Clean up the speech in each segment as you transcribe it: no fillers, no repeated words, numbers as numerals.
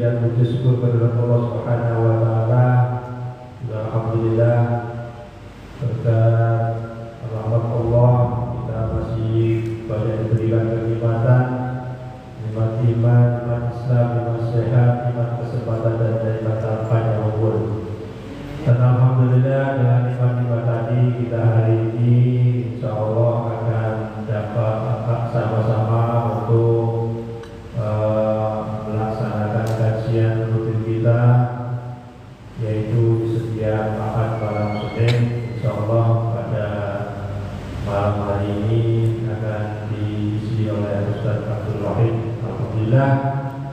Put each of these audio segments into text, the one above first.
dan puji syukur kepada Allah Subhanahu wa taala. Alhamdulillah, berkat rahmat Allah kita masih banyak diberikan kenikmatan, nikmat iman, nikmat Islam, nikmat sehat, nikmat kesempatan dan nikmat panjang umur. Dan alhamdulillah dengan nikmat-nikmat tadi kita hari ini insya Allah akan dapat sama-sama untuk melaksanakan kajian rutin kita, yaitu di setiap Ahad malam Senin. Insya Allah pada malam hari ini akan diisi oleh Ustaz Abdul Wahid. Alhamdulillah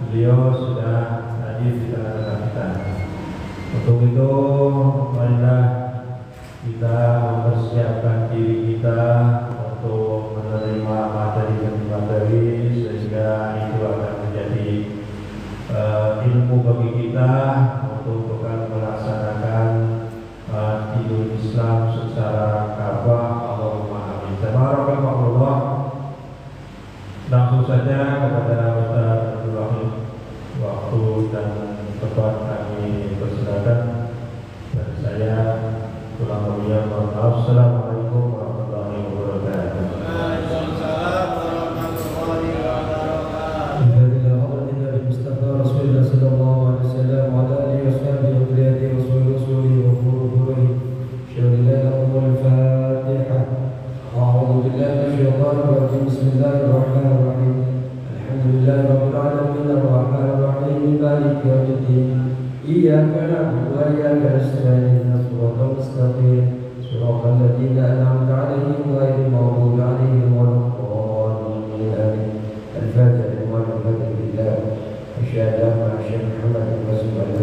beliau sudah hadir di tengah-tengah kita. Untuk itu marilah kita mempersiapkan diri kita untuk menerima materi demi materi, sehingga itu akan menjadi ilmu bagi kita untuk bukan melaksanakan dinul Islam secara kafah. Allahumma amin. Tabarakallah. Langsung saja kepada Ustaz Abdul Wahid, waktu dan tempat kami persilakan. Dan saya kurang lebih mohon maaf. Assalamualaikum warahmatullahi wabarakatuh. Waalaikumsalam warahmatullahi wabarakatuh. Mustafa Rasulullah sallallahu alaihi wasallam wa ala alihi washabihi wa qiyadi rasulihi wa qulubihi syarillahul Fatihah. A'udzu billahi minasyaitonir rajim. Bismillahirrahmanirrahim. Alhamdulillahirabbil alamin arrahmanir rahim maliki yaumiddin. Iyyaka na'budu wa iyyaka nasta'in ihdinas siratal mustaqim siratal ladzina an'amta 'alaihim ghairil maghdubi 'alaihim waladdallin. Amin. Al-Fatihah. Asyhadu anna Muhammadan rasulullah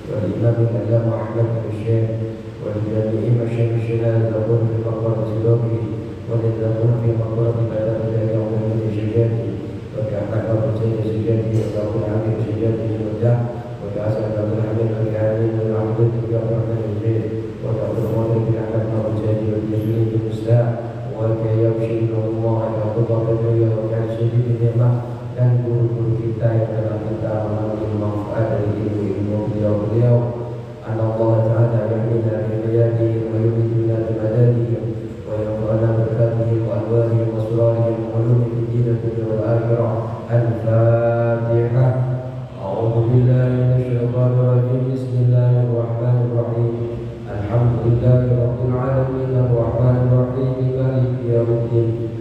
wal imam al-alam Ahmad al-Syekh wal jami'i masyayikh al-zabur fi maqam sidoki wal zabur fi maqam ibadah dari Allah al-Syajadi wa ka'akad al-Sayyid al-Syajadi wa ka'akul hamid al-Syajadi al-Mudah wa ka'asad al-Hamid al-Hamid al-Abdul al-Rahman al-Syed wa ka'akul hamid al-Ahmad al-Syajadi wa ka'asad al-Muslah wa ka'ayabshin Allah al-Qudar al-Jaya wa ka'asad al-Ni'mah. Dan guru-guru kita yang telah kita mengambil manfaat dari ilmu-ilmu beliau-beliau. Allah Ta'ala yahmina bihayati wa yubiduna bimadadihim wa yamfa'ana berkatihim wa alwahihim wa surarihim wa ulumi fiddina dunia wal akhirah. Al-Fatihah. A'udhu billahi minasyaitonir rajim. Bismillahirrahmanirrahim. Alhamdulillahi rabbil alamin arrahmanir rahim maliki yaumiddin.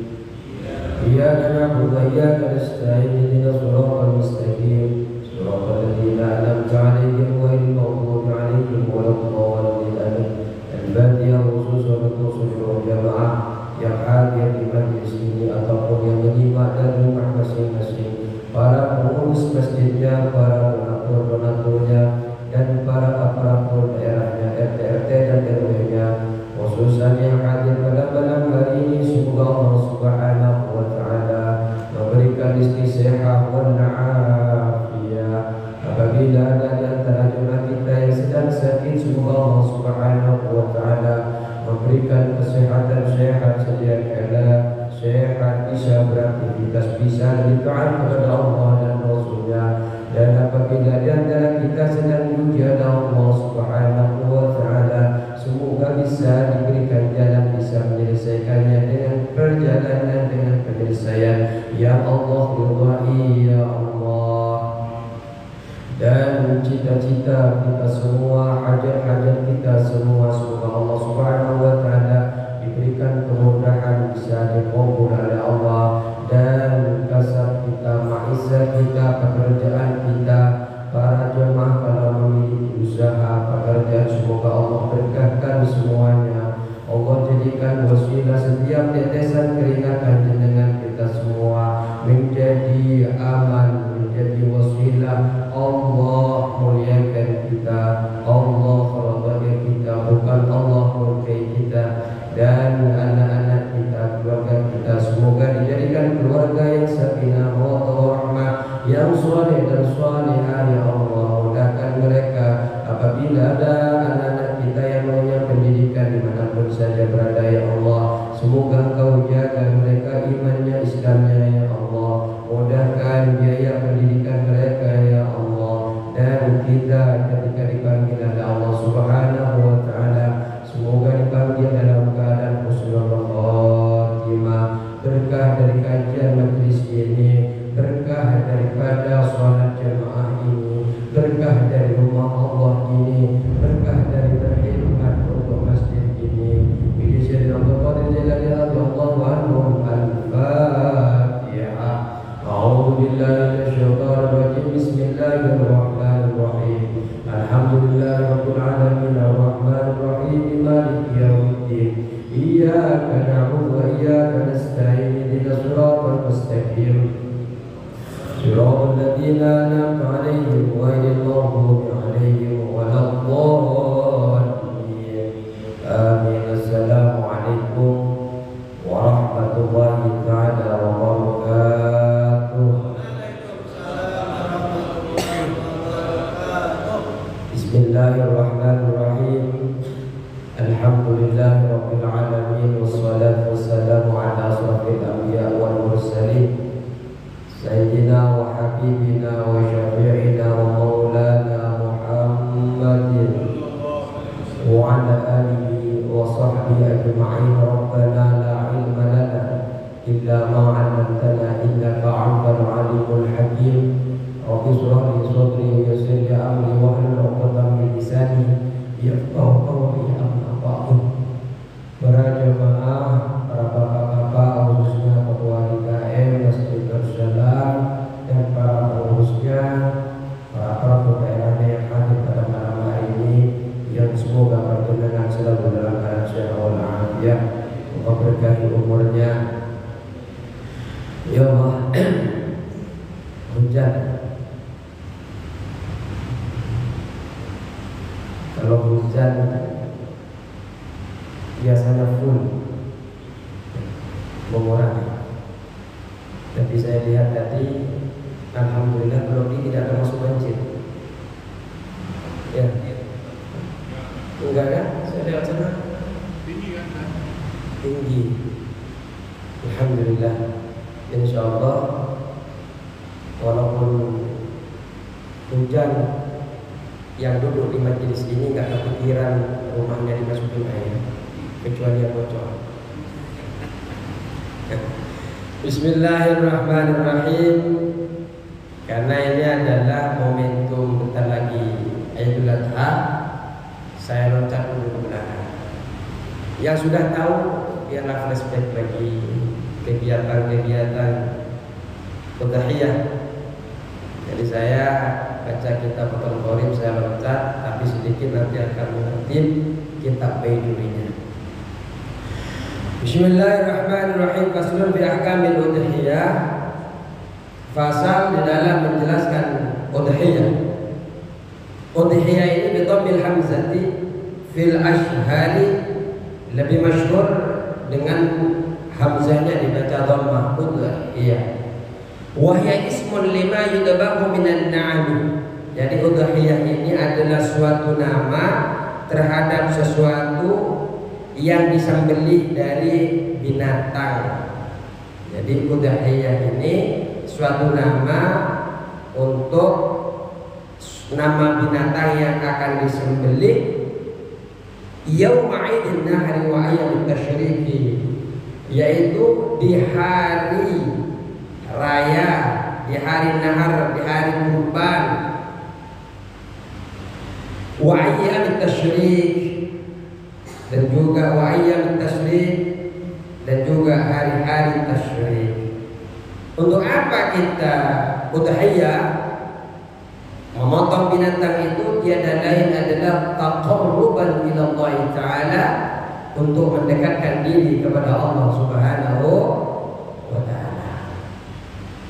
Iyyaka na'budu wa iyyaka nasta'in ihdinas siratal mustaqim siratal ladzina an'amta 'alaihim ghairil maghdubi 'alaihim waladdallin. Amin. Al-Fatihah. Khusus untuk seluruh jamaah yang hadir di majlis ini ataupun yang menyimak dari rumah masing-masing, para pengurus masjidnya, para donatur-donaturnya, dan para aparatur daerahnya, RT dan RW-nya, khususan yang hadir pada malam hari ini. Semoga Allah Subhanahu wa ta'ala memberikan istiqamah wal afiyah. Apabila ada di antara jemaah kita yang sedang sakit, semoga Allah Subhanahu wa ta'ala memberikan kesehatan, sehat sedia kala, sehat bisa beraktivitas, bisa taat kepada Allah dan Rasulnya. Dan apabila di antara kita sedang diuji Allah Subhanahu wa ta'ala, semoga bisa diberikan jalan, bisa menyelesaikannya dengan perjalanan, dengan penyelesaian. Ya Allah, ridhai ya Allah. Dan cita-cita kita semua, hajat-hajat kita semua, semoga Allah Subhanahu wa ta'ala diberikan kemudahan, bisa dikabul oleh Allah. Dan kasab kita, ma'izzah kita, pekerjaan kita, para jemaah kalau memiliki usaha pekerjaan, semoga Allah berkahkan semuanya. Allah jadikan wasilah setiap tetesan keringat dengan kita semua menjadi aman, menjadi wasilah. Allah muliakan kita, Allah ridha kita, bukan Allah murkai kita. Dan anak-anak kita, keluarga kita, semoga dijadikan keluarga yang sakinah wa rahmah, yang saleh dan salihah. Ya Allah, mudahkan mereka apabila ada anak-anak kita yang maunya pendidikan dimanapun saja berada. Ya Allah, semoga Engkau jaga mereka imannya, Islamnya. Ya Allah, mudahkan biaya pendidikan mereka. Ya Allah, بالله من الشيطان الرجيم. بسم الله الرحمن الرحيم. الحمد لله رب العالمين الرحمن الرحيم مالك يوم الدين. إياك نعبد وإياك نستعين اهدنا الصراط المستقيم صراط الذين أنعمت عليهم غير المغضوب عليهم ولا الضالين آمين. السلام عليكم ورحمة الله تعالى وبركاته. بسم الله الرحمن الرحيم. الحمد لله رب العالمين والصلاة والسلام على أشرف الأنبياء والمرسلين سيدنا وحبيبنا وشفيعنا ومولانا محمد وعلى آله وصحبه أجمعين. ربنا لا علم لنا إلا ما علمتنا إنك أنت العليم الحكيم. رب اشرح لي صدري ويسر لي أمري واحلل عقدة من لساني yafqahu qawli. Amma ba'du. Para jemaah, para bapak-bapak, khususnya ketua DKM, Masjid Darussalam, dan para pengurusnya, para pelaku daerahnya yang hadir pada malam hari ini, yang semoga perjalanan selalu dalam keadaan sehat walafiat, memberkahi umurnya. Ya Allah, hujan. Kalau hujan biasanya full mengurangi, tapi saya lihat tadi alhamdulillah belum tidak termasuk banjir. Ya, enggak kan? Saya lihat sana tinggi. Alhamdulillah. Insya Allah walaupun hujan, yang duduk di majelis ini nggak kepikiran rumahnya dimasukin air, kecuali yang bocor. Bismillahirrahmanirrahim. Karena ini adalah momentum bentar lagi Idul Adha, saya loncat dulu ke belakang. Yang sudah tahu biarlah flashback lagi kegiatan-kegiatan udhiyah. Jadi saya baca kitab Fathul Qorib, saya loncat, tapi sedikit nanti akan mengerti kitab Baydurinya. Bismillahirrahmanirrahim. Faslun fi ahkamil udhiyah. Fasal di dalam menjelaskan udhiyah. Udhiyah ini bidhammil hamzati fil ashhari, lebih masyhur dengan hamzahnya dibaca dhammah, udhiyah. Wahya ismun lima yudbahu minan na'am. Jadi udhiyah ini adalah suatu nama terhadap sesuatu yang disembelih dari binatang. Jadi udhiyah ini suatu nama untuk nama binatang yang akan disembelih yauma idin nahri wa ayyamit tasyriki, yaitu di hari raya, di hari nahar, di hari kurban, wa ayyamit tasyrik, dan juga wa ayyamit tasyrik, dan juga hari-hari tasyrik. Untuk apa kita udhiyah? Memotong binatang itu tiada lain adalah taqarruban ila Allah Ta'ala, untuk mendekatkan diri kepada Allah Subhanahu wa Ta'ala.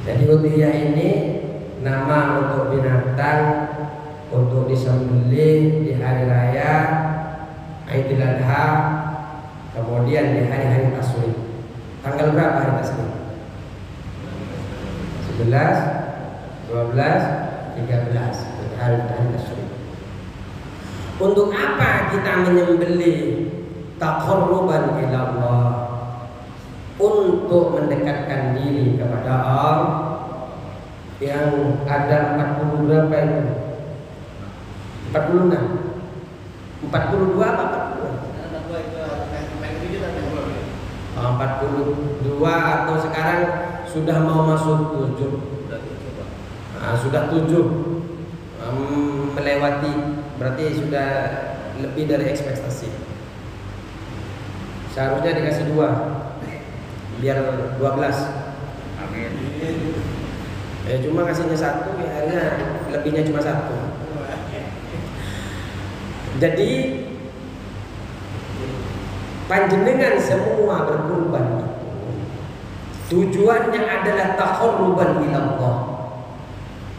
Jadi udhiyah ini nama untuk binatang untuk disembelih di hari raya Idul Adha, kemudian di hari-hari tasyrik. Tanggal berapa hari tasyrik? 11, 12, 13 hari-hari tasyrik. Untuk apa kita menyembelih? Taqarruban ila Allah, untuk mendekatkan diri kepada Allah. Yang ada 40 berapa itu? 46, 42 apa 42? 42 atau sekarang sudah mau masuk 7. Sudah 7, melewati, berarti sudah lebih dari ekspektasi. Seharusnya dikasih 2 biar 12. Amin. Cuma ngasihnya satu, ya akhirnya lebihnya cuma satu. Jadi panjenengan semua berkurban tujuannya adalah taqarruban ila Allah,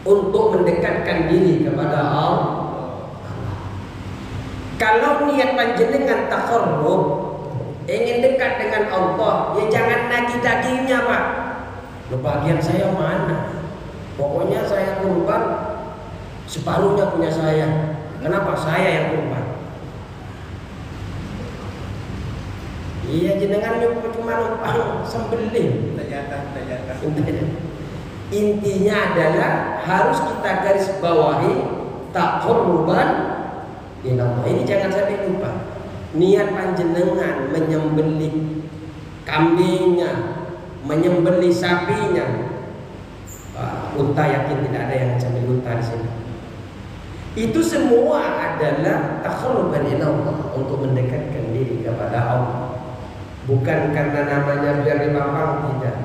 untuk mendekatkan diri kepada Allah. Kalau niat panjenengan taqarrub, ingin dekat dengan Allah, ya jangan nagih dagingnya, Pak. Bagian saya mana? Pokoknya saya kurban separuhnya punya saya. Kenapa? Saya yang kurban. Iya, jenengan cuma numpang sembelih. Intinya adalah harus kita garis bawahi taqarruban ila Allah. Ini jangan sampai lupa. Niat panjenengan menyembelih kambingnya, menyembelih sapinya. Unta yakin tidak ada yang sambil unta di sini. Itu semua adalah taqarruban ila Allah, untuk mendekatkan diri kepada Allah. Bukan karena namanya biar dipampang, tidak.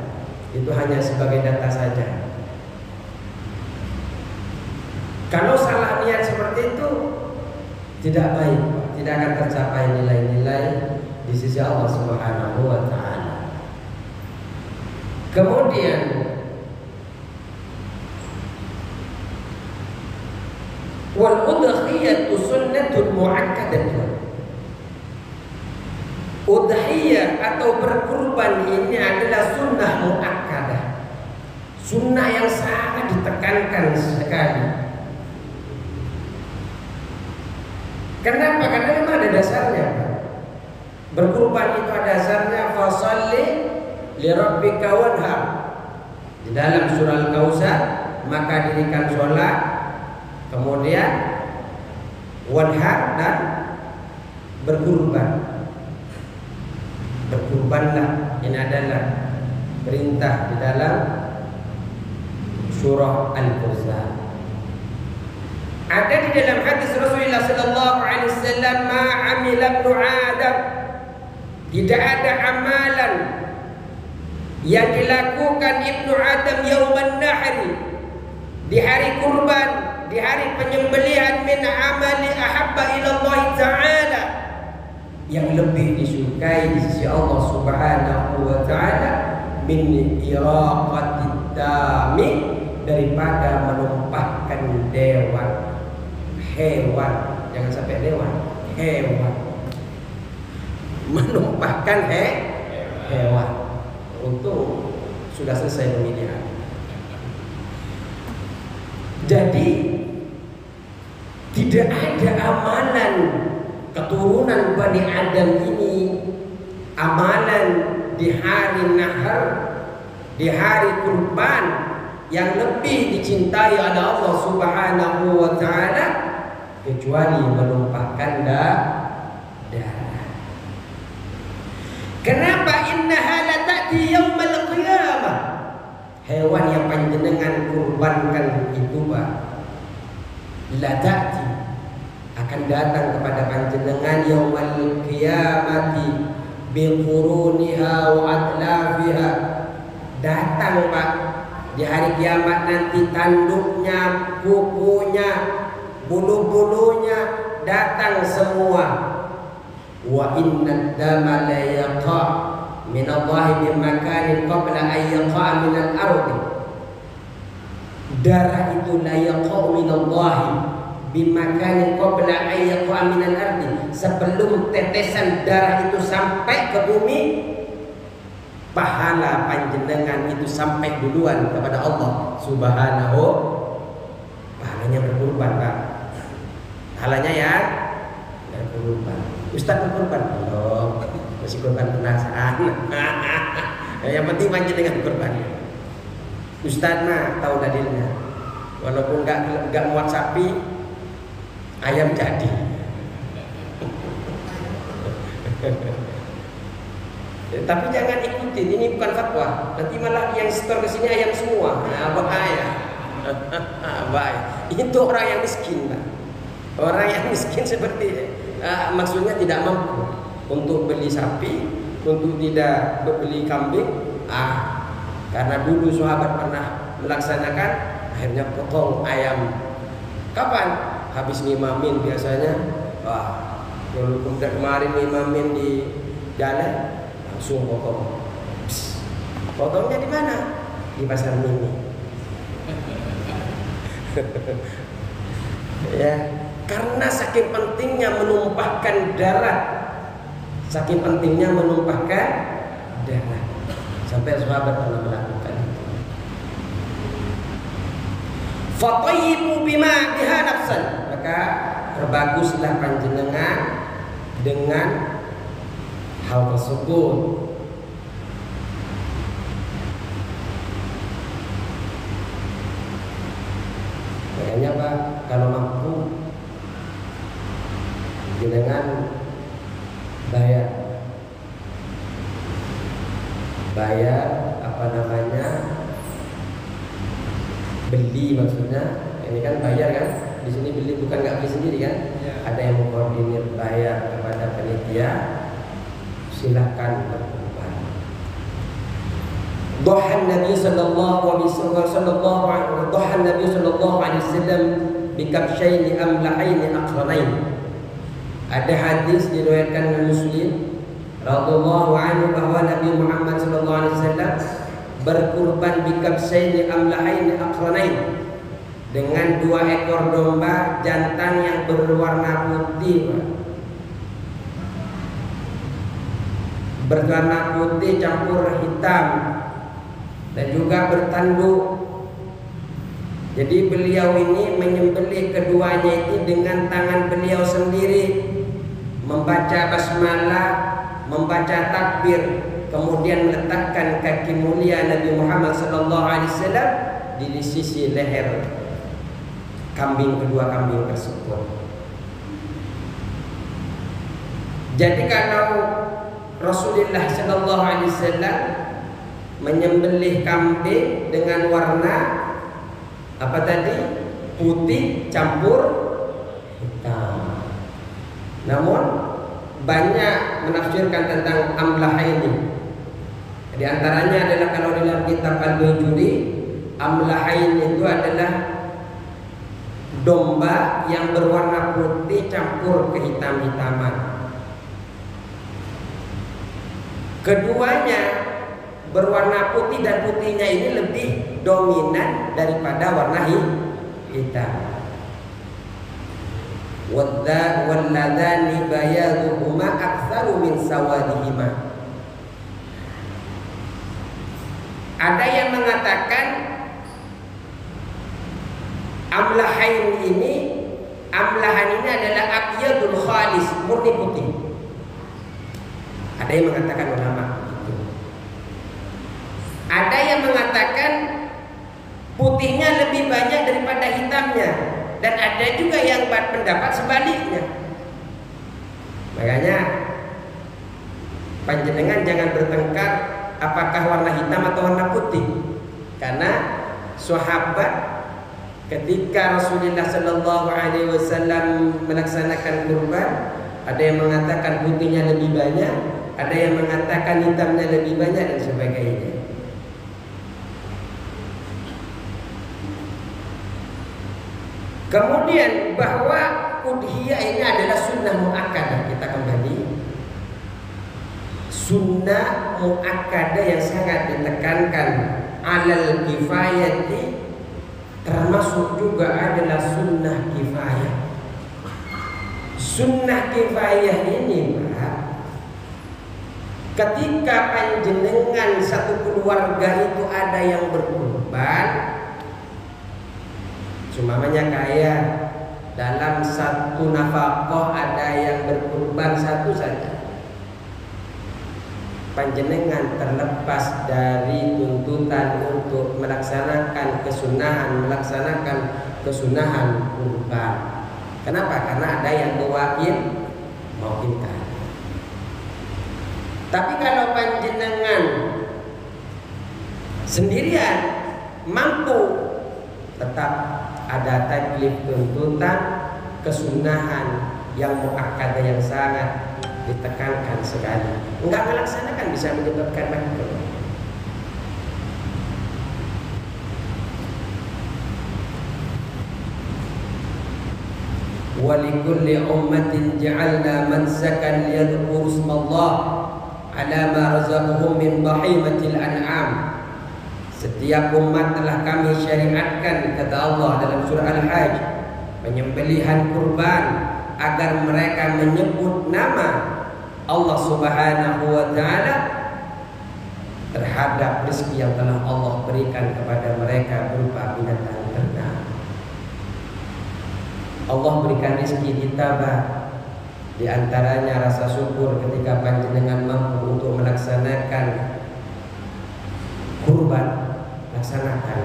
Itu hanya sebagai data saja. Kalau salah niat seperti itu tidak baik, tidak akan tercapai nilai-nilai di sisi Allah Subhanahu wa taala. Kemudian wal udhiyatu sunnatun mu'akkadatun. Udhiyah atau berkurban ini adalah sunnah mu'akkadah, sunnah yang sangat ditekankan sekali. Kenapa? Karena memang ada dasarnya. Berkurban itu ada dasarnya, fasalli li rabbika wanhar. Di dalam surah Al-Kautsar, maka dirikan sholat, kemudian wanhar dan berkurban. Berkurbanlah, ini adalah perintah di dalam surah Al-Kautsar. Ada di dalam hadis Rasulullah sallallahu alaihi wasallam, ma amila ibnu Adam, tidak ada amalan yang dilakukan ibnu Adam yauman nahri, di hari kurban, di hari penyembelihan, min amali ahabba ila Allah taala, yang lebih disukai di sisi Allah Subhanahu wa taala, min iraqatid dami, daripada menumpahkan hewan, jangan sampai hewan, menumpahkan hewan untuk sudah selesai pemilihan. Jadi tidak ada amalan keturunan Bani Adam ini, amalan di hari nahar, di hari kurban, yang lebih dicintai oleh Allah Subhanahu wa taala kecuali menumpahkan darah. Kenapa? Innaha la ta'ti yaumal qiyamah. Hewan yang panjenengan kurbankan itu, Pak, la ta'ti, akan datang kepada panjenengan yaumal qiyamati bi quruniha wa adlafiha. Datang, Pak, di hari kiamat nanti tanduknya, kukunya, bulu-bulunya datang semua. Wa inna dama la yaqa min Allah bi makanin qabla an yaqa min al-ardi. Darah itu la yaqa min Allah bi makanin qabla an yaqa min al-ardi. Sebelum tetesan darah itu sampai ke bumi, pahala panjenengan itu sampai duluan kepada Allah Subhanahu. Pahalanya berkurban, Pak. Pahalanya ya berkurban. Ustaz berkurban belum? Masih kurban penasaran. Yang penting panjenengan kurban. Ustaz mah tahu dalilnya. Walaupun enggak muat sapi, ayam jadi. Tapi jangan ikutin, ini bukan fatwa. Nanti malah yang setor ke sini ayam semua. Nah, bahaya. Bahaya. Itu orang yang miskin, Pak. Orang yang miskin seperti maksudnya tidak mampu untuk beli sapi, untuk tidak beli kambing. Karena dulu sahabat pernah melaksanakan, akhirnya potong ayam. Kapan? Habis ngimamin biasanya. Wah, kalau kemarin ngimamin di jalan, langsung potong. Psst. Potongnya di mana? Di pasar mini. Ya, karena saking pentingnya menumpahkan darah, saking pentingnya menumpahkan darah, sampai sahabat pernah melakukan itu. Fatayyibu bima biha nafsan, maka berbaguslah panjenengan dengan hal tersebut. Makanya Pak, kalau mampu jenengan bayar apa namanya, beli, maksudnya ini kan bayar kan, di sini beli, bukan nggak beli sendiri kan ya. Ada yang mengkoordinir bayar kepada panitia, silahkan berkorban. Dhahan Nabi sallallahu alaihi wasallam bikabshaini amlahaini aqranain. Ada hadis diriwayatkan Muslim radhiyallahu anhu bahwa Nabi Muhammad sallallahu alaihi wasallam berkurban bikabshaini amlahaini aqranain, dengan 2 ekor domba jantan yang berwarna putih, berwarna putih campur hitam, dan juga bertanduk. Jadi beliau ini menyembelih keduanya itu dengan tangan beliau sendiri, membaca basmalah, membaca takbir, kemudian meletakkan kaki mulia Nabi Muhammad SAW di sisi leher kedua kambing tersebut. Jadi kalau Rasulullah SAW menyembelih kambing dengan warna apa tadi? Putih campur hitam. Namun banyak menafsirkan tentang amlahaini. Di antaranya adalah kalau dalam kitab Al-Bajuri, amlahaini itu adalah domba yang berwarna putih campur kehitam-hitaman. Keduanya berwarna putih, dan putihnya ini lebih dominan daripada warna hitam. Walladani bayaduhuma aktsaru min sawadihima. Ada yang mengatakan amlahan ini adalah abyadul khalis, murni putih. Ada yang mengatakan ulama itu. Ada yang mengatakan putihnya lebih banyak daripada hitamnya, dan ada juga yang berpendapat sebaliknya. Makanya panjenengan jangan bertengkar apakah warna hitam atau warna putih, karena sahabat ketika Rasulullah Sallallahu Alaihi Wasallam melaksanakan kurban, ada yang mengatakan putihnya lebih banyak, ada yang mengatakan hitamnya lebih banyak, dan sebagainya. Kemudian bahwa udhiyah ini adalah sunnah muakkadah. Kita kembali, sunnah muakkadah yang sangat ditekankan, alal kifayati, termasuk juga adalah sunnah kifayah. Sunnah kifayah ini, Pak, ketika panjenengan satu keluarga itu ada yang berkorban, Sumamanya kaya dalam satu nafkah ada yang berkurban satu saja, panjenengan terlepas dari tuntutan untuk melaksanakan kesunahan kurban. Kenapa? Karena ada yang mewakilkan. Tapi kalau panjenengan sendirian mampu, tetap ada taklif tuntutan kesunahan yang muakkadah yang sangat ditekankan sekali. Enggak melaksanakan bisa menyebabkan makruh. wa likulli ummatin ja'alna mansakan liyadhkuru ismallah ala ma razaqahum min bahimatil an'am. Setiap umat telah kami syariatkan, kata Allah dalam surah Al-Hajj, penyembelihan kurban agar mereka menyebut nama Allah Subhanahu wa ta'ala terhadap rezeki yang telah Allah berikan kepada mereka berupa binatang ternak. Allah berikan rezeki ditambah, di antaranya rasa syukur ketika panjenengan mampu untuk melaksanakan kurban, laksanakan.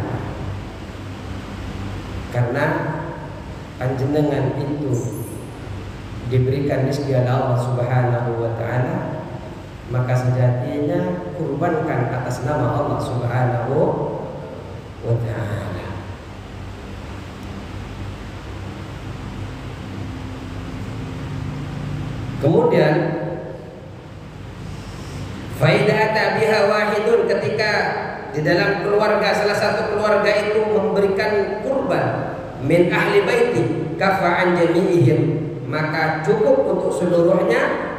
Karena panjenengan itu diberikan rezeki oleh Allah Subhanahu wa ta'ala, maka sejatinya kurbankan atas nama Allah Subhanahu wa ta'ala. Kemudian faidata biha wahidun, ketika di dalam keluarga salah satu keluarga itu memberikan kurban min ahli baiti kafa'an jami'ihim, maka cukup untuk seluruhnya,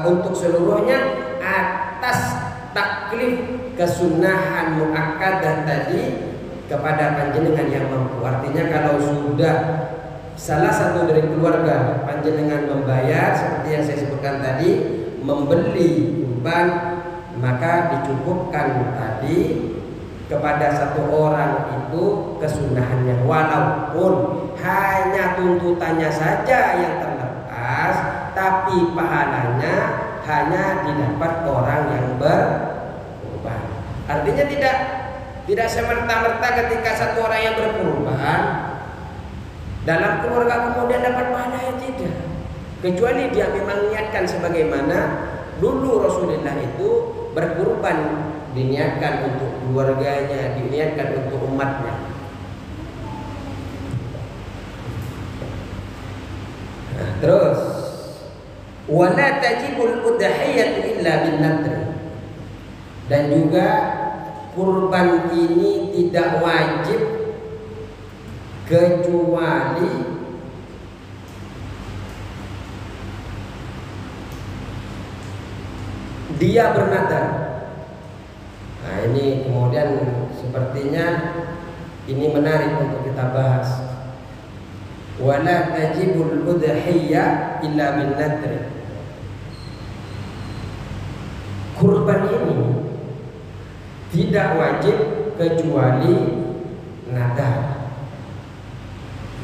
untuk seluruhnya atas taklif kesunahan muakkadah tadi kepada panjenengan yang mampu. Artinya kalau sudah salah satu dari keluarga panjenengan membayar seperti yang saya sebutkan tadi, membeli kurban, maka dicukupkan tadi kepada satu orang itu kesunahannya, walaupun hanya tuntutannya saja yang terlepas, tapi pahalanya hanya didapat orang yang berkurban. Artinya tidak semerta-merta ketika satu orang yang berkurban dalam keluarga kemudian dapat pahala, tidak, kecuali dia memang niatkan sebagaimana dulu Rasulullah itu berkurban, diniatkan untuk keluarganya, diniatkan untuk umatnya. Nah, terus wala tajibul udhiyatu illa bin nadr, dan juga kurban ini tidak wajib kecuali dia bernadar. Nah, ini kemudian sepertinya ini menarik untuk kita bahas. Wala tajibul udhiyah illa bin nadr. Kurban ini tidak wajib kecuali nadar.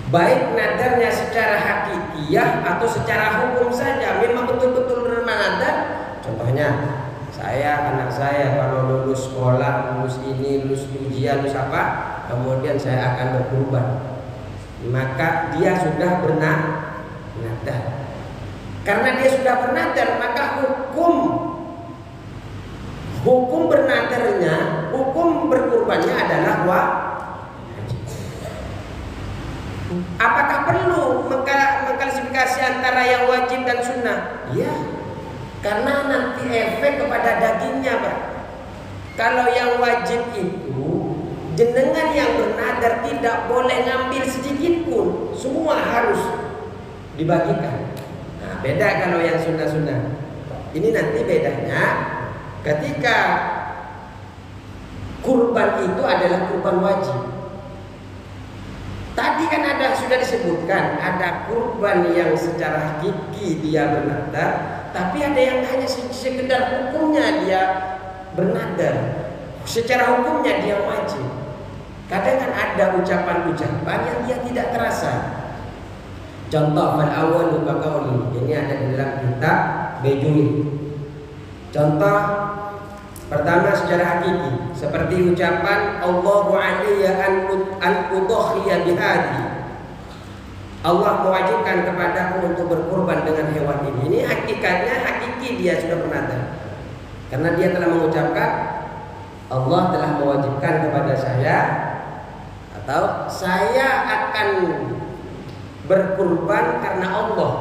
Baik nadarnya secara hakikiyah atau secara hukum saja, memang betul-betul bernadar. Contohnya, anak saya kalau lulus sekolah, lulus ini, lulus ujian, lulus apa, kemudian saya akan berkurban, maka dia sudah bernadar. Karena dia sudah bernadar, maka hukum bernadarnya, hukum berkurbannya adalah wajib. Apakah perlu mengklasifikasi antara yang wajib dan sunnah? Iya, karena nanti efek kepada dagingnya, Pak. Kalau yang wajib itu jenengan yang bernadar tidak boleh ngambil sedikit pun, semua harus dibagikan. Nah, beda kalau yang sunnah-sunnah. Ini nanti bedanya ketika kurban itu adalah kurban wajib. Tadi kan sudah disebutkan ada kurban yang secara hakiki dia bernadar, tapi ada yang hanya sekedar hukumnya dia bernadar, secara hukumnya dia wajib. Kadang kan ada ucapan-ucapan yang dia tidak terasa. Contoh fal awwalu kaqauli, ini ada di dalam kitab Bejui. Contoh pertama secara hakiki, seperti ucapan Allahu alayya an udhiya bihadi. Allah mewajibkan kepadaku untuk berkurban dengan hewan ini. Ini hakikatnya hakiki dia sudah bernadar. Karena dia telah mengucapkan Allah telah mewajibkan kepada saya, atau saya akan berkurban karena Allah.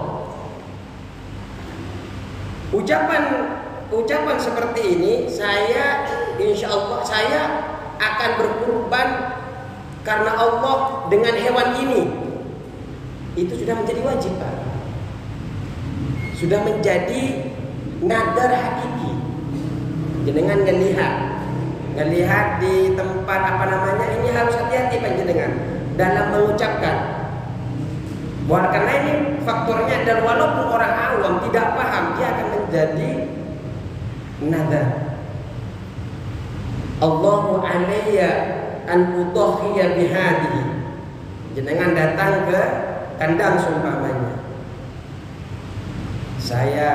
Ucapan seperti ini, saya insya Allah saya akan berkurban karena Allah dengan hewan ini. itu sudah menjadi wajib, Pak. Sudah menjadi nadar hakiki. Jenengan ngelihat di tempat ini harus hati-hati panjenengan dalam mengucapkan. Karena ini faktornya, dan walaupun orang awam tidak paham, dia akan menjadi nadar. Allahu alayya an udhiya bihadihi. Jenengan datang ke kandang seumpamanya, saya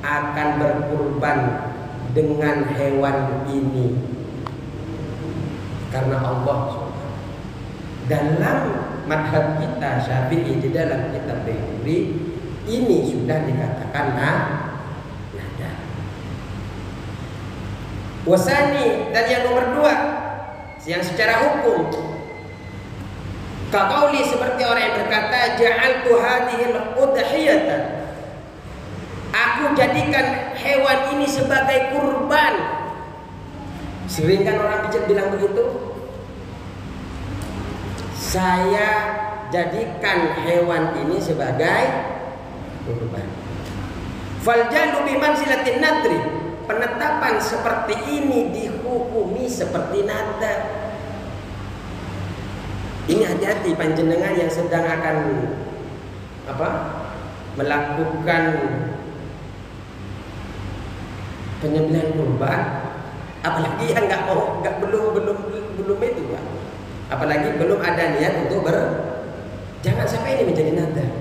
akan berkurban dengan hewan ini karena Allah. Dalam madhab kita Syafi'i, di dalam kitab Baiquri, ini sudah dikatakan nadar. Wasani, dan yang nomor 2, yang secara hukum, kaqauli, seperti orang yang berkata, ja'altu hadhil udhiyata, aku jadikan hewan ini sebagai kurban. Sering kan orang bilang begitu, saya jadikan hewan ini sebagai kurban. Faljalu bimanzilatin nadri, penetapan seperti ini dihukumi seperti nadar. Ini hati-hati panjenengan yang sedang akan melakukan penyembelihan kurban, apalagi yang belum itu, Pak. Apalagi belum ada niat untuk jangan sampai ini menjadi nadar.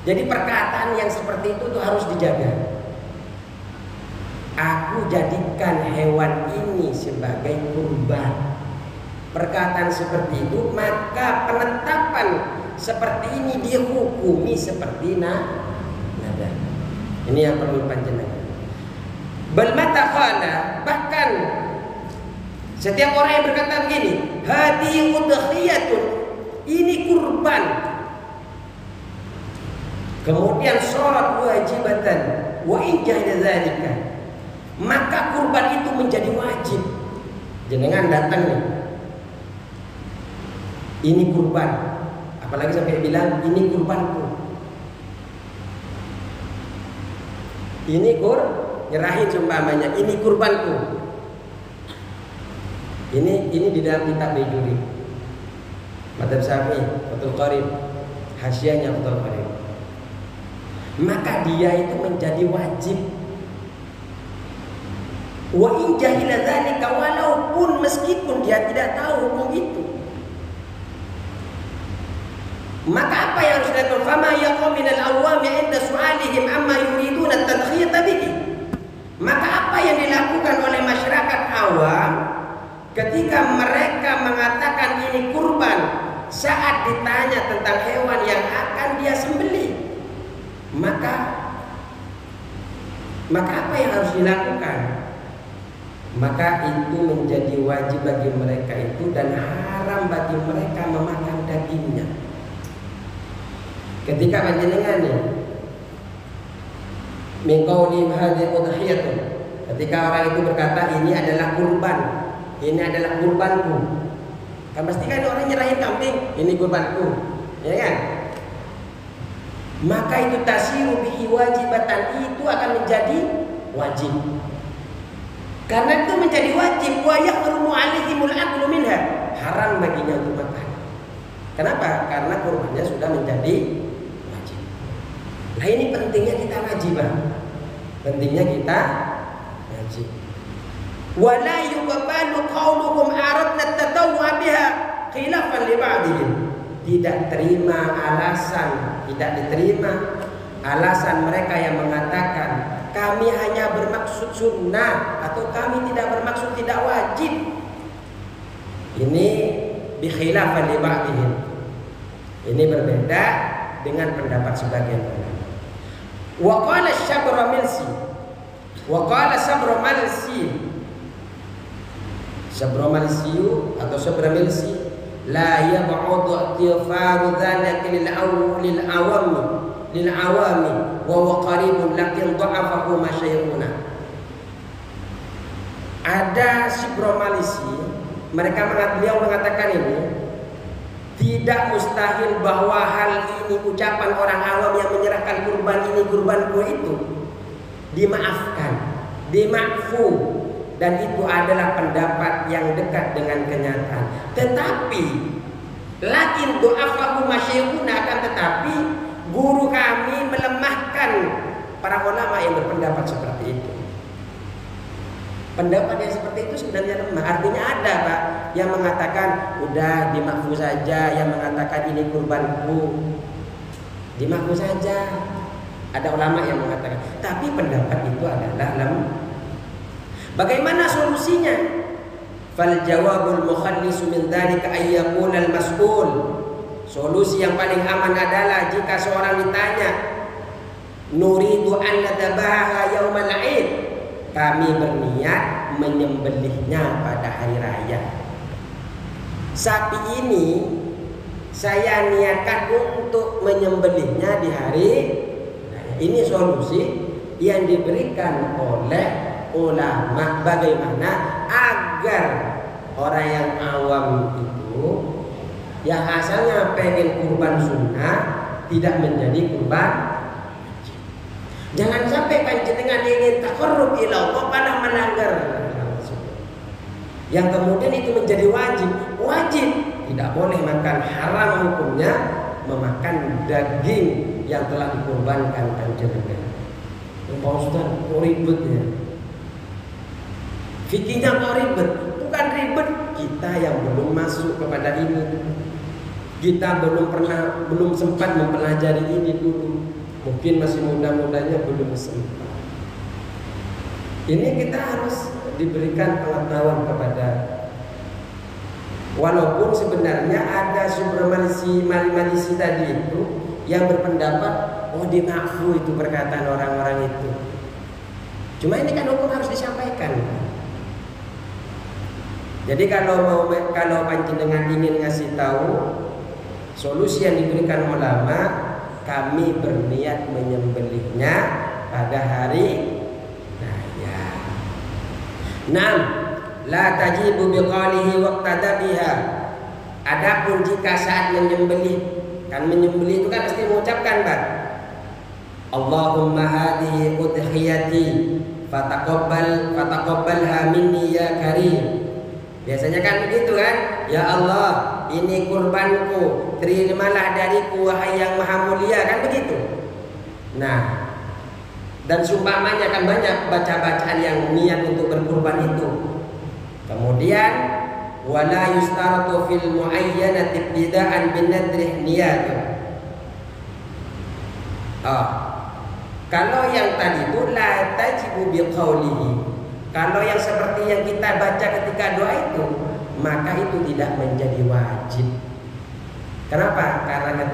Jadi perkataan yang seperti itu tuh harus dijaga. Aku jadikan hewan ini sebagai kurban. Perkataan seperti itu, maka penetapan seperti ini dihukumi seperti nadar. Ini yang perlu panjenengan. Bal mata qala, bahkan setiap orang yang berkata begini, hadi udhiyatun, ini kurban, kemudian sholat wajibatan, wa in jahila dzalika, maka kurban itu menjadi wajib. Jenengan datang nih, ini kurban, apalagi sampai bilang ini kurbanku, ini nyerahin seumpamanya, ini kurbanku. Ini di dalam kitab Baiquri, Madhab Syafi'i, Fathul Qarib, hasyahnya Fathul Qarib. Maka dia itu menjadi wajib. Wa in jahila dzalika, walaupun meskipun dia tidak tahu hukum itu. Maka apa yang harus dilakukan? Fama yaqum minal awami 'inda su'alihim amma yuriduna at-tadkhiyata bihi. Maka apa yang dilakukan oleh masyarakat awam ketika mereka mengatakan ini kurban, saat ditanya tentang hewan yang akan dia sembelih, maka apa yang harus dilakukan? Maka itu menjadi wajib bagi mereka itu, dan haram bagi mereka memakan dagingnya. Ketika panjenengan nih min qauli hadhihi udhiyatun, ketika orang itu berkata ini adalah kurban, ini adalah kurbanku, kan pasti kan orang nyerahin kambing, ini kurbanku, ya kan? Maka itu tasiru bihi wajibatan, itu akan menjadi wajib. Karena itu menjadi wajib, wa yahrumu alaihimul aklu minha, haram baginya untuk makan. Kenapa? Karena kurbannya sudah menjadi wajib. Nah ini pentingnya kita ngaji, Bang. Pentingnya kita ngaji. Wala yuqbalu qauluhum aradna at-tatawwa biha khilafan li ba'dihim. Tidak diterima alasan mereka yang mengatakan kami hanya bermaksud sunnah atau kami tidak bermaksud tidak wajib. Ini bi khilafan li ba'dihim. Ini berbeda dengan pendapat sebagian orang. Wa qala Sabramilsi, Sabramilsi la yab'udu i'tifaru dzalika lil awami wa huwa qaribun lakin dha'afahu masyayikhuna. Ada Sabramilsi, beliau mengatakan ini tidak mustahil bahwa hal ini ucapan orang awam yang menyerahkan kurban ini kurbanku itu dimaafkan, dimakfu, dan itu adalah pendapat yang dekat dengan kenyataan. Tetapi lakin du'afahu masyayikhuna, akan tetapi guru kami melemahkan para ulama yang berpendapat seperti itu. Pendapat yang seperti itu sebenarnya lemah. Artinya ada Pak yang mengatakan udah dimakfu saja, yang mengatakan ini kurbanku dimakfu saja. Ada ulama yang mengatakan, tapi pendapat itu adalah lemah. Bagaimana solusinya? Fal jawabul mukhallisu min dzalika ay yaqula al mas'ul. Solusi yang paling aman adalah jika seorang ditanya, nuridu an nadabaha yaumal 'id. Kami berniat menyembelihnya pada hari raya. Sapi ini saya niatkan untuk menyembelihnya di hari raya. Ini solusi yang diberikan oleh ulama bagaimana agar orang yang awam itu yang asalnya pengen kurban sunnah tidak menjadi kurban. Jangan sampai panjenengan ingin taqarrub ila Allah malah melanggar, yang kemudian itu menjadi wajib. Wajib tidak boleh makan, haram hukumnya memakan daging yang telah dikurbankan panjenengan. Pak Ustaz, kok ribet ya? Fikihnya kok ribet? Bukan ribet, kita yang belum masuk kepada ini. Kita belum sempat mempelajari ini dulu. Mungkin masih muda-mudanya belum sempat. Ini kita harus diberikan pengetahuan kepada, walaupun sebenarnya ada subramalisi tadi itu yang berpendapat oh dimakfu itu perkataan orang-orang itu. Cuma ini kan hukum harus disampaikan. Jadi kalau panjenengan ingin ngasih tahu solusi yang diberikan ulama, kami berniat menyembelihnya pada hari raya. 6. La tajibu biqalihi waqtada biha. Adapun jika saat menyembelih, kan menyembelih itu kan mesti mengucapkan Pak, Allahumma hadhihi udhiyati fataqabbalha minni ya karim. Biasanya kan begitu kan? Ya Allah, ini kurbanku, terimalah dariku wahai yang maha mulia, kan begitu. Nah, dan seumpamanya kan banyak baca-bacaan yang niat untuk berkurban itu. Kemudian wala yustaratu fil muayyanati ibtida'an bin nadrih niyat. Kalau yang tadi itu la tajibu biqaulihi. Kalau yang seperti yang kita baca ketika doa itu, maka itu tidak menjadi wajib. Kenapa? Karena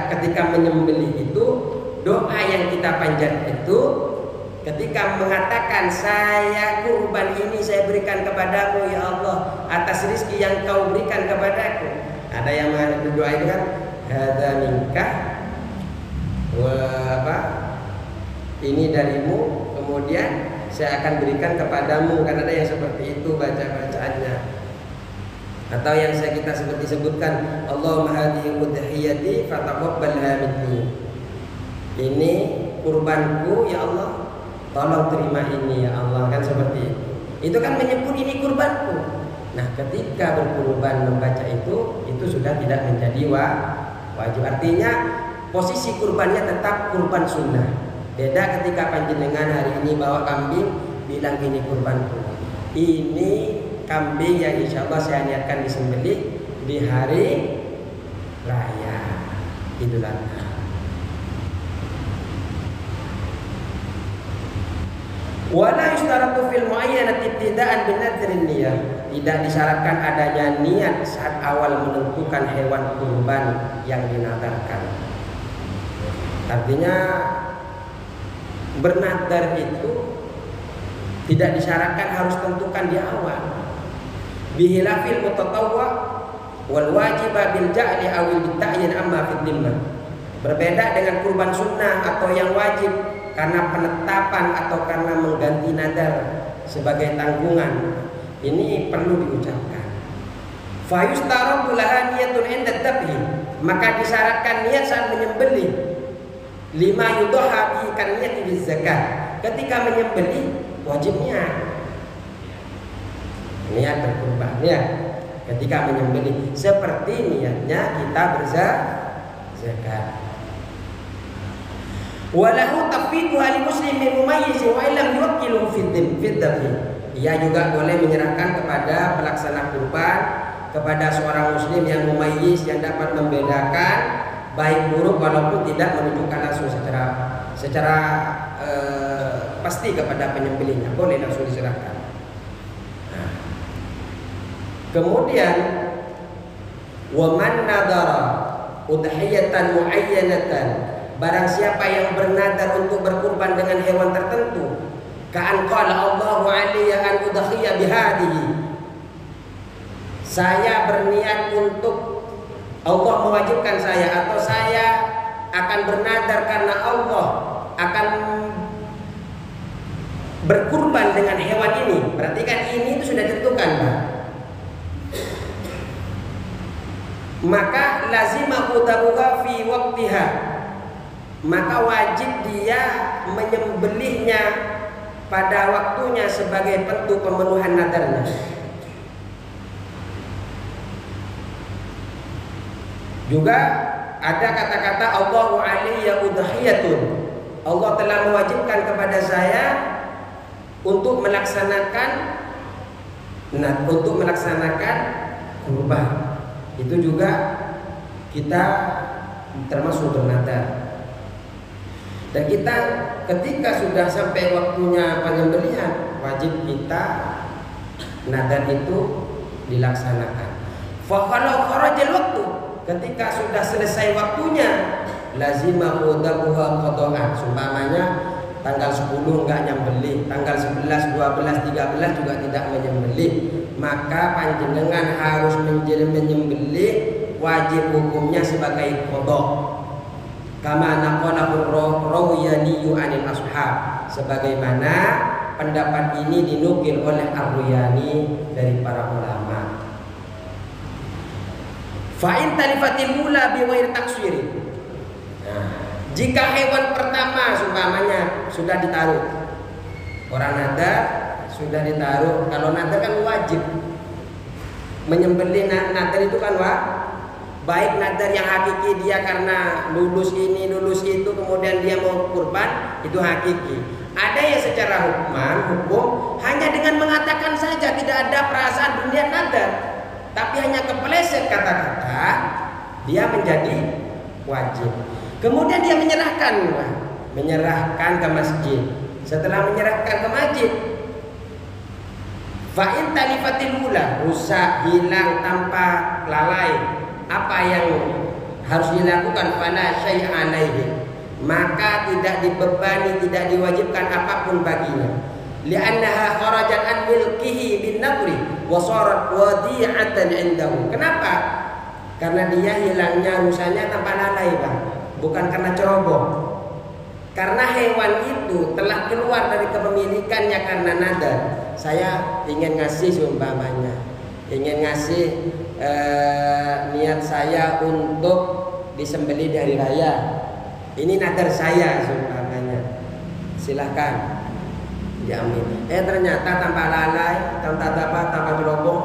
ketika menyembelih itu, doa yang kita panjat itu ketika mengatakan saya kurban ini saya berikan kepadamu ya Allah atas rezeki yang kau berikan kepadaku. Ada yang mengatakan doa itu kan hadza minka ini darimu, kemudian saya akan berikan kepadamu. Kan ada yang seperti itu baca-bacaannya. Atau yang kita sebutkan Allahumma hadhihi udhiyati fataqabbalha minni. Ini kurbanku ya Allah, tolong terima ini ya Allah, kan seperti itu. Itu kan menyebut ini kurbanku. Nah, ketika berkurban membaca itu sudah tidak menjadi wajib. Artinya posisi kurbannya tetap kurban sunnah. Beda ketika panjenengan hari ini bawa kambing bilang ini kurbanku. Ini kambing yang insya Allah saya niatkan disembelih di hari raya Idul Adha. Wala yustaratu fil muayyanati ibtida'an bin nadrin niyah. Tidak disyaratkan adanya niat saat awal menentukan hewan kurban yang dinadarkan. Artinya bernadar itu tidak disyaratkan harus tentukan di awal. Bihilafil mutatawwa wal wajiba bil ja'li awil bita'yin amma fid dhimmah. Berbeda dengan kurban sunnah atau yang wajib karena penetapan atau karena mengganti nadar sebagai tanggungan. Ini perlu diucapkan. Fayustaratu laha niyatun 'inda dzabhi, maka disyaratkan niat saat menyembelih. Lima yudhaha bihi kan niyati bizakat. Ketika menyembelih wajib niat berkurban ya. Ketika menyembelih seperti niatnya kita berzakat. Walahu tafwidu li muslimin mumayyiz wa illam yuwakkilu fi dzabhi. Ia juga boleh menyerahkan kepada pelaksana kurban, kepada seorang muslim yang mumayyiz, yang dapat membedakan baik buruk walaupun tidak menunjukkan langsung secara pasti kepada penyembelihnya, boleh langsung diserahkan. Nah. Kemudian waman nadara udhiyatan muayyanatan, barang siapa yang bernadar untuk berkurban dengan hewan tertentu, ka'an qala Allahu alayya an udhiya bihadihi, saya berniat untuk Allah mewajibkan saya, atau saya akan bernadar karena Allah akan berkurban dengan hewan ini. Berarti kan ini itu sudah ditentukan, Pak. Maka lazimahu daruha fi waqtiha, maka wajib dia menyembelihnya pada waktunya sebagai bentuk pemenuhan nadarnya. Juga ada kata-kata Allahu alayya udhiyatun, Allah telah mewajibkan kepada saya untuk melaksanakan kurban. Itu juga kita termasuk bernadar. Dan kita ketika sudah sampai waktunya penyembelihan, wajib kita nadar itu dilaksanakan. Fa kalau kharajal waktu, ketika sudah selesai waktunya, lazimahu dabuha qada'an. Umpamanya tanggal 10 enggak nyembelih, tanggal 11, 12, 13 juga tidak menyembelih, maka panjenengan harus menyembelih, wajib hukumnya sebagai qada'. Kama naqalahu Rawiyani anil ashab, sebagaimana pendapat ini dinukil oleh Ar-Ruyani dari para ulama. Fa'in talifatil mula biwair takswiri. Nah, jika hewan pertama umpamanya sudah ditaruh, orang nadar sudah ditaruh. Kalau nadar kan wajib menyembelih, nadar itu kan baik nadar yang hakiki dia karena lulus ini lulus itu kemudian dia mau kurban, itu hakiki. Ada yang secara hukum hanya dengan mengatakan saja, tidak ada perasaan dunia nadar, tapi hanya kepeleset kata-kata, dia menjadi wajib. Kemudian dia menyerahkan ke masjid. Setelah menyerahkan ke masjid, fa'in talifatil mula, rusak, hilang tanpa lalai, apa yang harus dilakukan, fala syai'a alaihi, maka tidak dibebani, tidak diwajibkan apapun baginya. Li'annaha kharajat an milkihi bin nadri wa sarat wadi'atan indahu. Kenapa? Karena dia hilangnya, rusaknya tanpa lalai, Bang. Bukan karena ceroboh. Karena hewan itu telah keluar dari kepemilikannya karena nadar. Saya ingin ngasih seumpamanya, ingin ngasih niat saya untuk disembelih di hari raya. Ini nadar saya seumpamanya. Silahkan diambil. Ternyata tanpa lalai, tanpa ceroboh,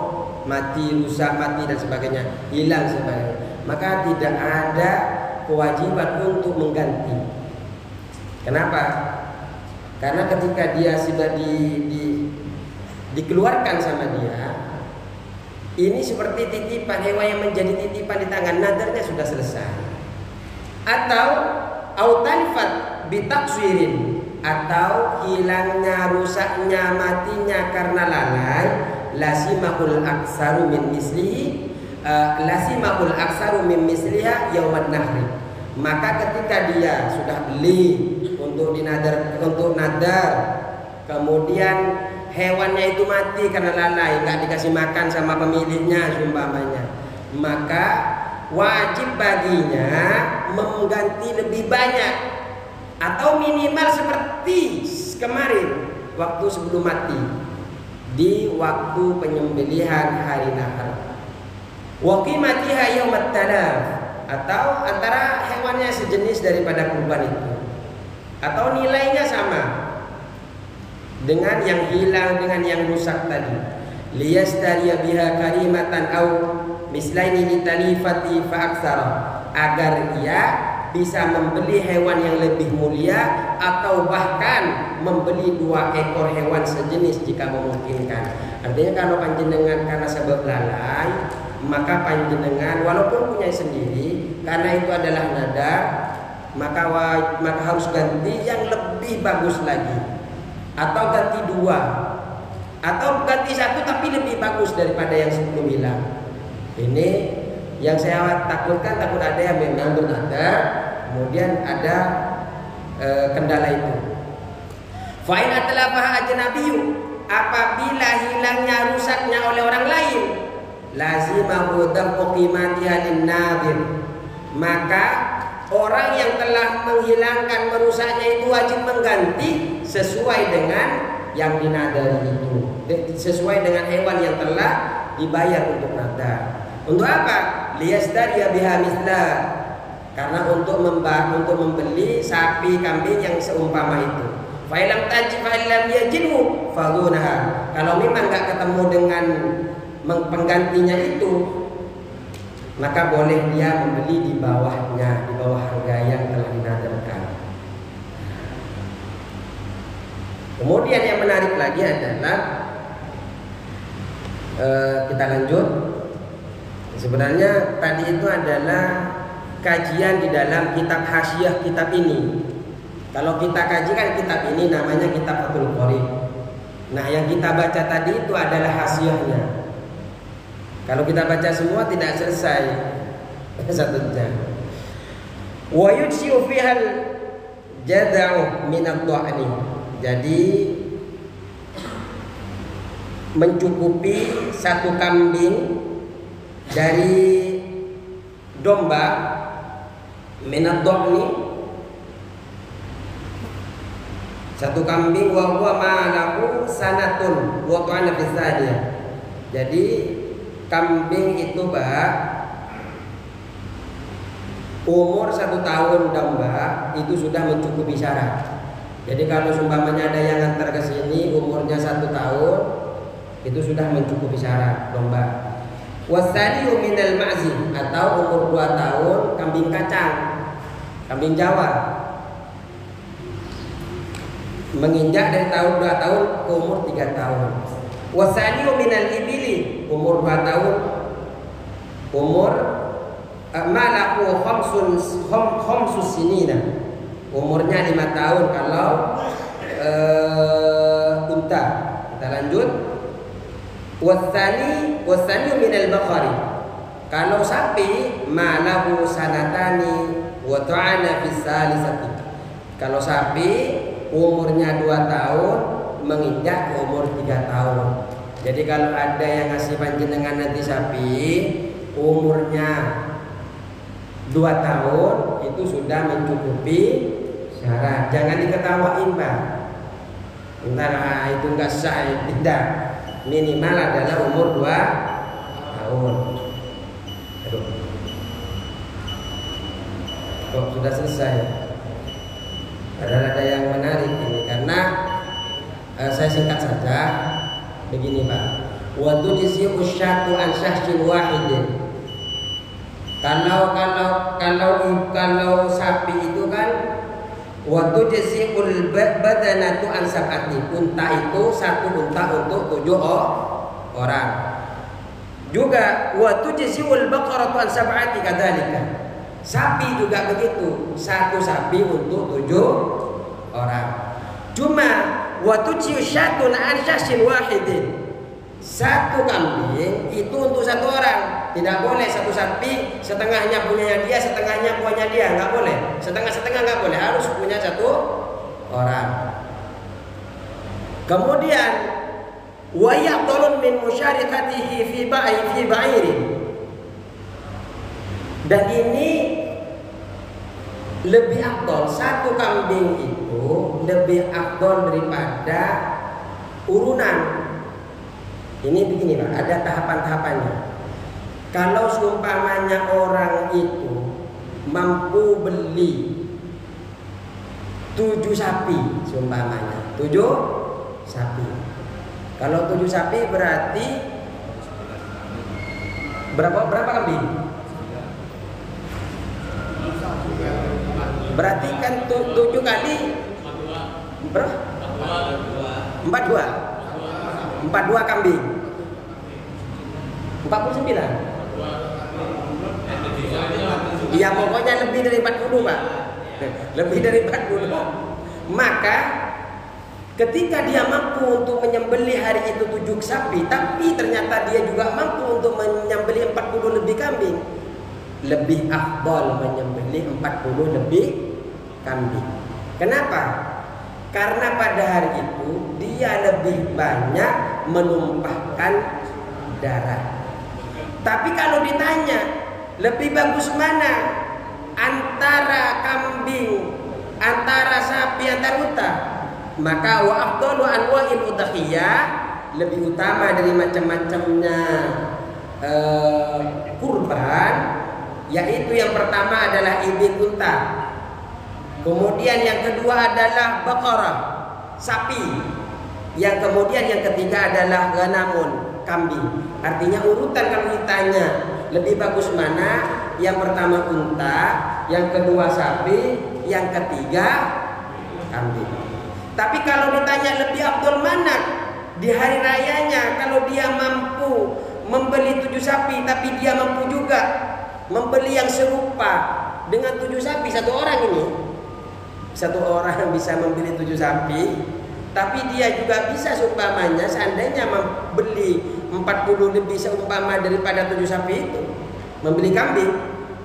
mati, rusak, mati dan sebagainya, hilang sebagainya. Maka tidak ada kewajiban untuk mengganti. Kenapa? Karena ketika dia sudah dikeluarkan sama dia, ini seperti titipan, hewan yang menjadi titipan di tangan, nadarnya sudah selesai. Atau autalifat bitakswirin, atau hilangnya, rusaknya, matinya karena lalai, lasimahul aksaru min mislihi, lasimahul aksaru min misliha yauman nahri. Maka ketika dia sudah beli untuk nadar, kemudian hewannya itu mati karena lalai, nggak dikasih makan sama pemiliknya umpamanya, maka wajib baginya mengganti lebih banyak atau minimal seperti kemarin waktu sebelum mati, di waktu penyembelihan hari nahar. Wa qimatiha yaumat talaf, atau antara hewannya sejenis daripada kurban itu, atau nilainya sama dengan yang hilang, dengan yang rusak tadi. Liyastariya biha karimatan au mislaini litalifati fa aktsara, agar ia bisa membeli hewan yang lebih mulia atau bahkan membeli 2 ekor hewan sejenis jika memungkinkan. Artinya kalau panjenengan karena sebab lalai, maka panjenengan walaupun punya sendiri, karena itu adalah nadar, maka harus ganti yang lebih bagus lagi, atau ganti 2, atau ganti 1 tapi lebih bagus daripada yang sebelum hilang. Ini yang saya takutkan, takut ada yang memang bernadar kemudian ada kendala itu. Fa'in atlafaha ajnabiyyu, apabila hilangnya, rusaknya oleh orang lain, lazimahu dafu qimatiha lin-nadir, maka orang yang telah menghilangkan, merusaknya itu wajib mengganti sesuai dengan yang dinadari itu, sesuai dengan hewan yang telah dibayar untuk nadar. Untuk apa? Liyastariya biha misla, karena untuk membeli sapi, kambing yang seumpama itu. Fa'ilam tajid fa'ilam yajidhu fagunaha, kalau memang enggak ketemu dengan penggantinya itu, maka boleh dia membeli di bawahnya, di bawah harga yang telah dinadarkan. Kemudian yang menarik lagi adalah kita lanjut. Sebenarnya tadi itu adalah kajian di dalam kitab hasyiah kitab ini. Kalau kita kaji kan kitab ini namanya kitab Fathul Qorib. Nah, yang kita baca tadi itu adalah hasyiahnya. Kalau kita baca semua tidak selesai satu jam. Wa yujzi'u fihal jada'u min ad-dha'ni. Jadi mencukupi 1 kambing dari domba min ad-dha'ni, 1 kambing wa huwa ma'alahu sanatun wa ta'ana fi tsaniyah. Jadi kambing itu umur 1 tahun domba itu sudah mencukupi syarat. Jadi kalau seumpamanya ada yang antar ke sini umurnya 1 tahun, itu sudah mencukupi syarat domba. Wasaliyu minal ma'zi, atau umur 2 tahun kambing kacang, kambing Jawa, menginjak dari tahun 2 tahun ke umur 3 tahun. Wasaliyu minal ibili, umur 2 tahun, umur malaku khamsus sinina, umurnya 5 tahun kalau unta. Kita lanjut. Wasani minal baqari, kalau sapi malahu sanatani wa ta'ana fi salisati, kalau sapi umurnya 2 tahun menginjak umur 3 tahun. Jadi kalau ada yang ngasih panjenengan nanti sapi umurnya 2 tahun, itu sudah mencukupi syarat. Jangan diketawain, Pak. Entar itu enggak sah, tidak. Minimal adalah umur 2 tahun. Aduh. Kok sudah selesai? Ada yang menarik ini, karena saya singkat saja. Begini, Pak. Wa tujzi'u syatu an syahsin wahidin. Kalau sapi itu kan waktu jazikul badanatu an sab'ati, unta itu 1 unta untuk 7 orang. Juga waktu jazikul baqaratu an sab'ati kadzalika. Sapi juga begitu, 1 sapi untuk 7 orang. Cuma waktu syatun an syahsin wahidin, 1 kambing itu untuk 1 orang. Tidak boleh 1 sapi setengahnya punyanya dia, setengahnya punya dia, nggak boleh. Setengah-setengah nggak boleh, harus punya 1 orang. Kemudian wa yaqtalun min musyarakatihi fi ba'irin. Dan ini lebih afdal, 1 kambing itu lebih afdal daripada urunan. Ini begini, Pak, ada tahapan-tahapannya. Kalau seumpamanya orang itu mampu beli 7 sapi, seumpamanya 7 sapi. Kalau 7 sapi berarti berapa kambing? Berarti kan 7 kali berapa? 42 kambing. 49. Iya, pokoknya lebih dari 40, Pak. Lebih dari 40. Maka ketika dia mampu untuk menyembelih hari itu 7 sapi, tapi ternyata dia juga mampu untuk menyembelih 40 lebih kambing, lebih afdal menyembelih 40 lebih kambing. Kenapa? Karena pada hari itu dia lebih banyak menumpahkan darah. Tapi kalau ditanya lebih bagus mana antara kambing, antara sapi, antara unta, maka wa afdalu anwa'il udhiyah, lebih utama dari macam-macamnya kurban, yaitu yang pertama adalah ibil unta, kemudian yang kedua adalah baqarah, sapi, yang kemudian yang ketiga adalah ghanamun, kambing. Artinya urutan kalau ditanya lebih bagus mana, yang pertama unta, yang kedua sapi, yang ketiga kambing. Tapi kalau ditanya lebih afdal mana di hari rayanya, kalau dia mampu membeli 7 sapi, tapi dia mampu juga membeli yang serupa dengan 7 sapi, satu orang bisa membeli 7 sapi, tapi dia juga bisa seumpamanya seandainya membeli 40 lebih seumpama daripada 7 sapi itu membeli kambing,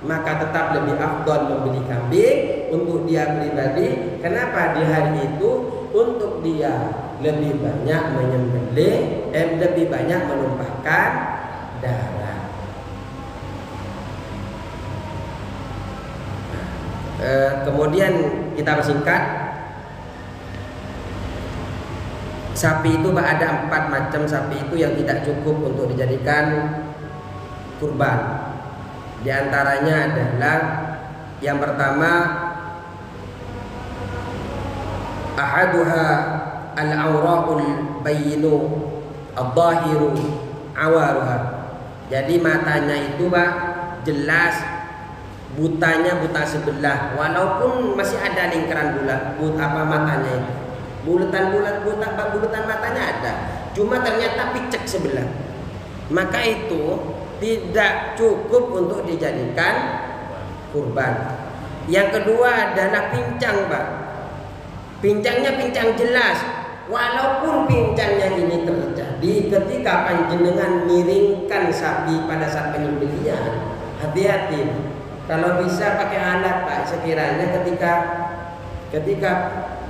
maka tetap lebih afdal membeli kambing untuk dia pribadi. Kenapa? Di hari itu untuk dia lebih banyak menyembelih, lebih banyak menumpahkan darah. Kemudian kita persingkat, sapi itu ada 4 macam sapi itu yang tidak cukup untuk dijadikan kurban. Di antaranya adalah yang pertama, ahaduha al-awra'ul bayyinu ad-dhahiru awaruha. Jadi matanya itu Pak jelas, butanya buta sebelah, walaupun masih ada lingkaran bulat, matanya itu bulatan matanya ada, cuma ternyata picek sebelah, maka itu tidak cukup untuk dijadikan kurban. Yang kedua adalah pincang, Pak. Pincangnya pincang jelas, walaupun pincangnya ini terjadi ketika panjenengan miringkan sapi pada saat penyembelihan. Hati-hati, kalau bisa pakai alat, Pak. Sekiranya ketika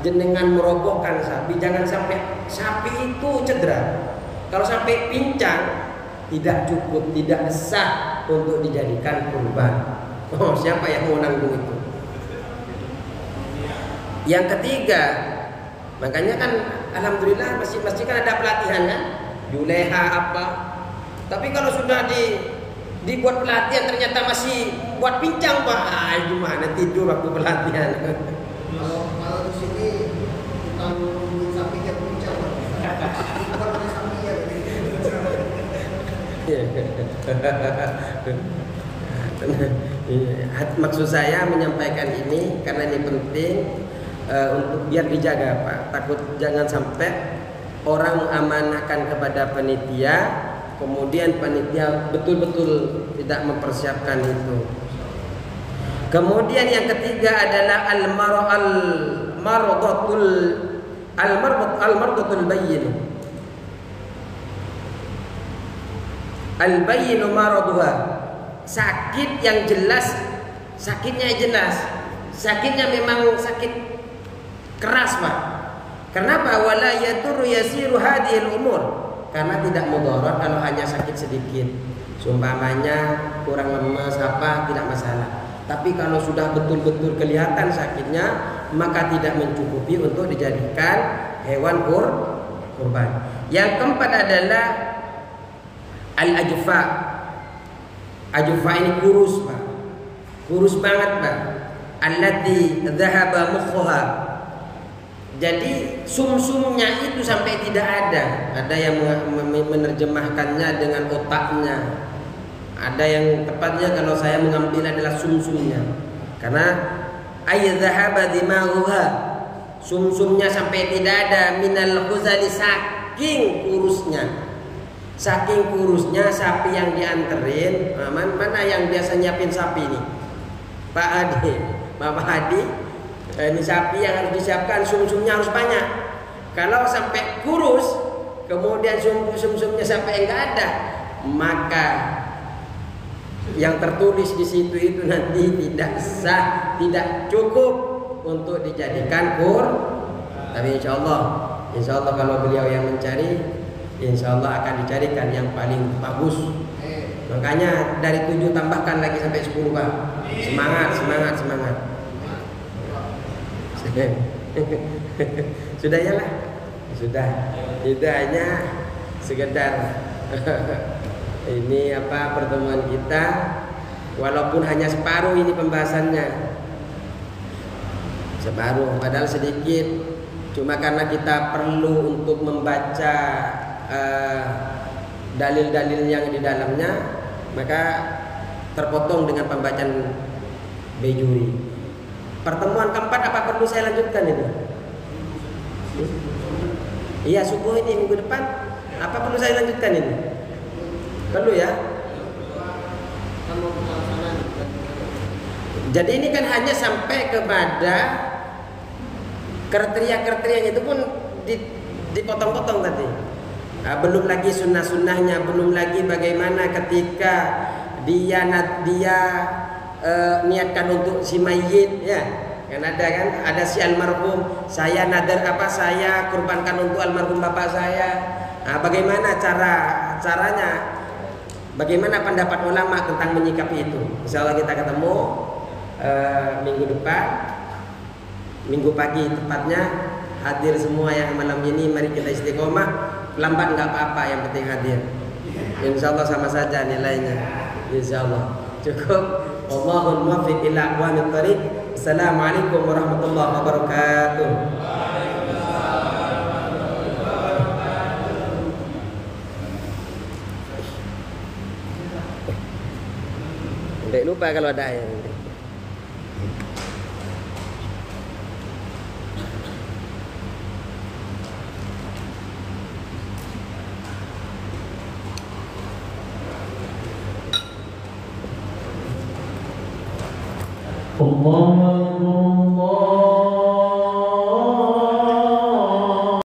jenengan merobohkan sapi, jangan sampai sapi itu cedera. Kalau sampai pincang, tidak cukup, tidak sah untuk dijadikan kurban. Oh, siapa yang mau nanggung itu? Yang ketiga, makanya kan alhamdulillah masih kan ada pelatihan kan, juleha apa. Tapi kalau sudah dibuat pelatihan ternyata masih buat pincang, Pak, gimana tidur waktu pelatihan? Kalau di sini bukan sapi yang pincang, bukan sapi ya. Maksud saya menyampaikan ini karena ini penting untuk biar dijaga, Pak. Takut jangan sampai orang mengamanahkan kepada panitia, kemudian panitia betul-betul tidak mempersiapkan itu. Kemudian yang ketiga adalah al-mardatul bayyin. Al-bayyinu maraduha, sakit yang jelas, sakitnya jelas, sakitnya memang sakit keras, Pak. Kenapa? Wala yadurru yasiru hadhil umur, karena tidak mudarat kalau hanya sakit sedikit, seumpamanya kurang lemas apa, tidak masalah. Tapi kalau sudah betul-betul kelihatan sakitnya, maka tidak mencukupi untuk dijadikan hewan kurban. Yang keempat adalah al-ajfa. Ajufa ini kurus, Pak. Kurus banget, Pak. Allati dhahaba mukhuha. Jadi sumsumnya itu sampai tidak ada. Ada yang menerjemahkannya dengan otaknya. Ada yang tepatnya kalau saya mengambil adalah sumsumnya. Karena ay dhahaba dimaghuha. Sumsumnya sampai tidak ada minal khuzali, saking kurusnya. Saking kurusnya sapi yang dianterin, mana yang biasa nyiapin sapi ini? Pak Adi, Bapak Adi, ini sapi yang harus disiapkan, sumsumnya harus banyak. Kalau sampai kurus, kemudian sumsumnya sampai enggak ada, maka yang tertulis di situ itu nanti tidak sah, tidak cukup untuk dijadikan kur. Tapi insya Allah kalau beliau yang mencari, insya Allah akan dicarikan yang paling bagus. Makanya dari 7 tambahkan lagi sampai 10, Pak. Semangat. Sudah ya lah. Sudah. Itu hanya sekedar ini pertemuan kita, walaupun hanya separuh ini pembahasannya. Separuh, padahal sedikit. Cuma karena kita perlu untuk membaca dalil-dalil yang di dalamnya, maka terpotong dengan pembacaan Bejuri. Pertemuan keempat apa perlu saya lanjutkan ini? Iya, subuh ini minggu depan. Apa perlu saya lanjutkan ini? Perlu ya? Jadi ini kan hanya sampai kepada kriteria-kriterianya, itu pun dipotong-potong tadi. Belum lagi sunnah-sunnahnya, belum lagi bagaimana ketika dia niatkan untuk si mayit, ya kan ada si almarhum, saya nadar saya kurbankan untuk almarhum bapak saya. Bagaimana caranya, bagaimana pendapat ulama tentang menyikapi itu. Insyaallah kita ketemu minggu depan, minggu pagi tepatnya. Hadir semua yang malam ini, mari kita istiqomah. Lambat nggak apa-apa, yang penting hadir. Insya Allah sama saja nilainya. Insya Allah cukup. Wallahul muwaffiq ila aqwamit thariq. Assalamualaikum warahmatullahi wabarakatuh. Tidak lupa kalau ada ayat. Allah